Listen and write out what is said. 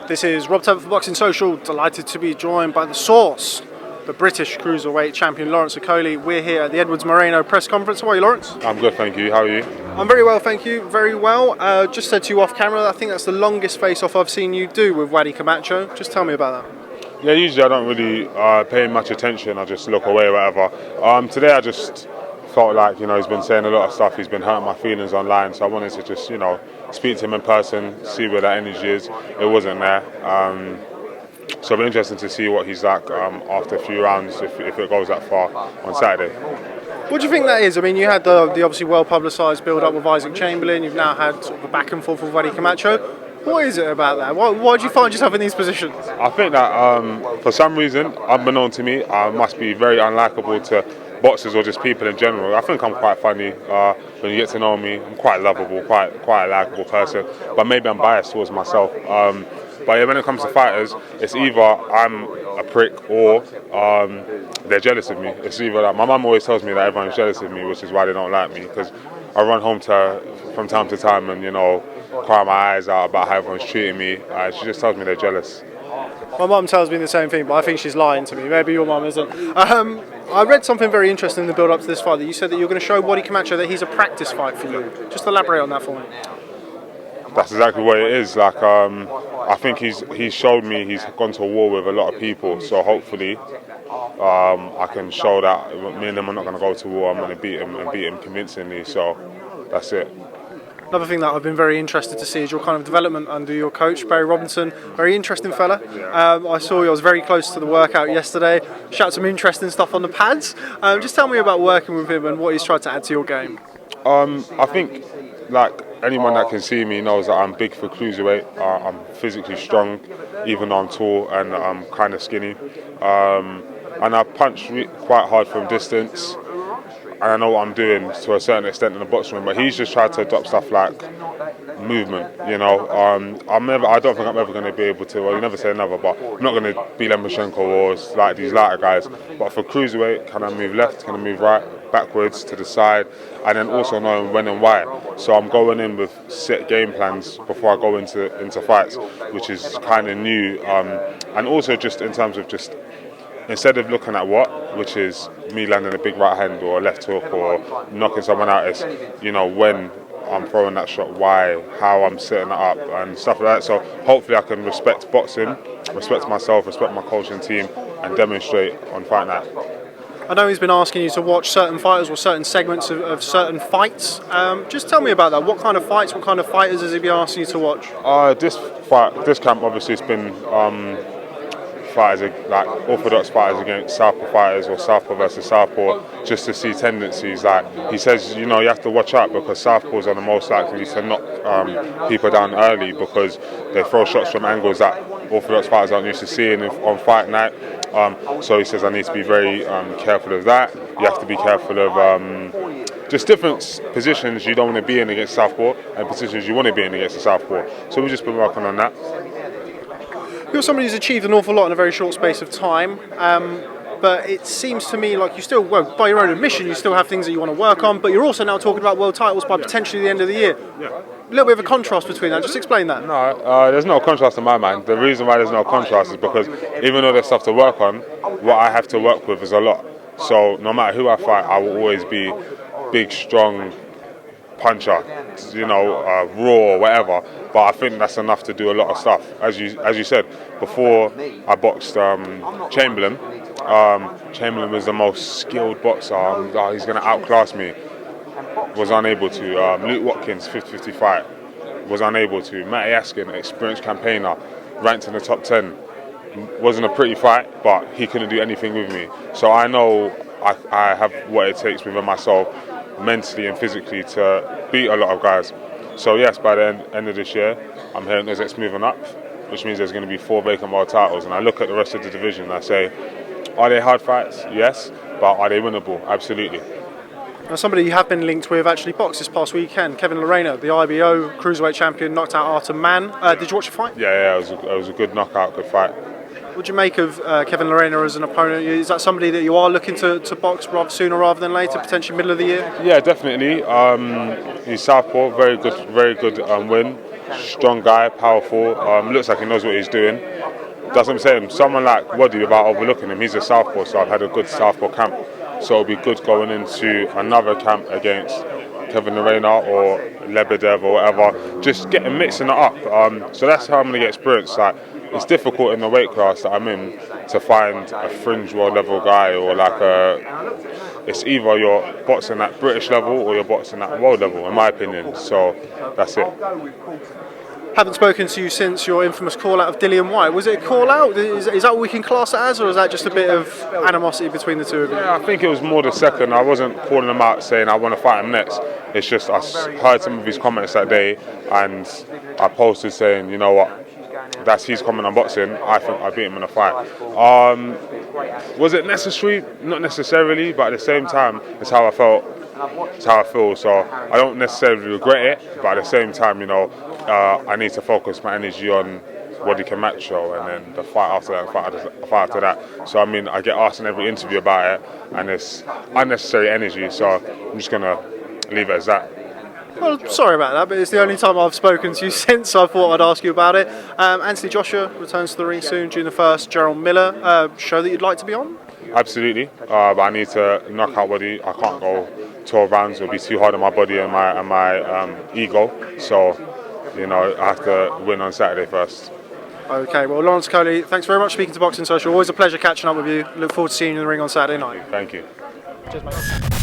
This is Rob Tebbutt for Boxing Social. Delighted to be joined by the source, the British cruiserweight champion Lawrence Okolie. We're here at the Edwards Moreno press conference. How are you, Lawrence? I'm good, thank you. How are you? I'm very well, thank you. Very well. Just said to you off camera, I think that's the longest face-off I've seen you do with Wadi Camacho. Just tell me about that. Yeah, usually I don't really pay much attention. I just look away or whatever. Today I just felt like, he's been saying a lot of stuff. He's been hurting my feelings online, so I wanted to just, speak to him in person, see where that energy is. It wasn't there. So it'll be interesting to see what he's like after a few rounds, if it goes that far on Saturday. What do you think that is? I mean, you had the obviously well-publicised build-up with Isaac Chamberlain. You've now had sort of a back and forth with Wadi Camacho. What is it about that? Why do you find yourself in these positions? I think that for some reason, unbeknown to me, I must be very unlikable to boxers or just people in general. I think I'm quite funny. When you get to know me, I'm quite lovable, quite a likeable person. But maybe I'm biased towards myself. But yeah, when it comes to fighters, it's either I'm a prick or they're jealous of me. It's either like, my mum always tells me that everyone's jealous of me, which is why they don't like me, because I run home to her from time to time and cry my eyes out about how everyone's treating me. She just tells me they're jealous. My mum tells me the same thing, but I think she's lying to me. Maybe your mum isn't. I read something very interesting in the build-up to this fight, that you said that you're going to show Wadi Camacho that he's a practice fight for you. Just elaborate on that for me. That's exactly what it is. Like, I think he's showed me he's gone to war with a lot of people. So hopefully, I can show that me and him are not going to go to war. I'm going to beat him and beat him convincingly. So that's it. Another thing that I've been very interested to see is your kind of development under your coach, Barry Robinson. Very interesting fella. I saw you, I was very close to the workout yesterday. Shouted some interesting stuff on the pads. Just tell me about working with him and what he's tried to add to your game. I think, like anyone that can see me knows that I'm big for cruiserweight. I'm physically strong, even though I'm tall and I'm kind of skinny. And I punch quite hard from distance. And I know what I'm doing to a certain extent in the boxing room, but he's just tried to adopt stuff like movement. I don't think I'm ever going to be able to. Well, you never say never, but I'm not going to be Lemoshenko or like these lighter guys. But for cruiserweight, can I move left? Can I move right? Backwards, to the side, and then also knowing when and why. So I'm going in with set game plans before I go into fights, which is kind of new. And also just in terms of just, instead of looking at which is me landing a big right hand or a left hook or knocking someone out, it's when I'm throwing that shot, why, how I'm setting it up and stuff like that. So hopefully I can respect boxing, respect myself, respect my coaching team, and demonstrate on fight night. I know he's been asking you to watch certain fighters or certain segments of certain fights. Just tell me about that. What kind of fights, what kind of fighters has he been asking you to watch? This camp obviously has been fighters, like orthodox fighters against southpaw fighters or southpaw versus southpaw, just to see tendencies. Like he says, you have to watch out because southpaws are the most likely to knock people down early because they throw shots from angles that orthodox fighters aren't used to seeing on fight night. So he says I need to be very careful of that. You have to be careful of just different positions you don't want to be in against southpaw and positions you want to be in against the southpaw. So we've just been working on that. You're somebody who's achieved an awful lot in a very short space of time, but it seems to me like you still, by your own admission, you still have things that you want to work on, but you're also now talking about world titles by potentially the end of the year. Yeah. A little bit of a contrast between that. Just explain that. No, there's no contrast in my mind. The reason why there's no contrast is because even though there's stuff to work on, what I have to work with is a lot. So no matter who I fight, I will always be big, strong puncher, raw, whatever. But I think that's enough to do a lot of stuff. As you said, before I boxed Chamberlain, Chamberlain was the most skilled boxer. He's going to outclass me. Was unable to. Luke Watkins, 50-50 fight, was unable to. Matty Askin, experienced campaigner, ranked in the top 10. Wasn't a pretty fight, but he couldn't do anything with me. So I know I have what it takes within myself, mentally and physically, to beat a lot of guys. So yes, by the end of this year, I'm hearing it's moving up, which means there's going to be 4 vacant world titles. And I look at the rest of the division and I say, are they hard fights? Yes. But are they winnable? Absolutely. Now, somebody you have been linked with actually boxed this past weekend, Kevin Lerena, the IBO cruiserweight champion, knocked out Artem Man. Did you watch the fight? Yeah, it was a good knockout, good fight. What do you make of Kevin Lerena as an opponent? Is that somebody that you are looking to box sooner rather than later, potentially middle of the year? Yeah, definitely. He's southpaw, very good win. strong guy, powerful, looks like he knows what he's doing. That's what I'm saying. Someone like Wadi, without overlooking him, he's a southpaw, so I've had a good southpaw camp. So it'll be good going into another camp against Lerena or Lebedev or whatever. Just mixing it up. So that's how I'm going to get experience. Like, it's difficult in the weight class that I'm in to find a fringe world level guy or like it's either you're boxing at British level or you're boxing at world level, in my opinion. So that's it. Haven't spoken to you since your infamous call out of Dillian Whyte. Was it a call out? Is that what we can class it as, or is that just a bit of animosity between the two of you? Yeah, I think it was more the second. I wasn't calling him out saying I want to fight him next. It's just I heard some of his comments that day, and I posted saying, you know what, that's his comment on boxing. I think I beat him in a fight. Was it necessary? Not necessarily, but at the same time, it's how I felt. It's how I feel. So I don't necessarily regret it, but at the same time, you know, I need to focus my energy on Wadi Camacho and then the fight after that, the fight after that. So I mean, I get asked in every interview about it, and it's unnecessary energy. So I'm just gonna leave it as that. Well, sorry about that, but it's the only time I've spoken to you since. I thought I'd ask you about it. Anthony Joshua returns to the ring soon, June the 1st. Gerald Miller, show that you'd like to be on? Absolutely, but I need to knock out Wadi. I can't go 12 rounds. It'll be too hard on my body and my ego. So, you know, I have to win on Saturday first. Okay, well, Lawrence Okolie, thanks very much for speaking to Boxing Social. Always a pleasure catching up with you. Look forward to seeing you in the ring on Saturday night. Thank you. Cheers, mate.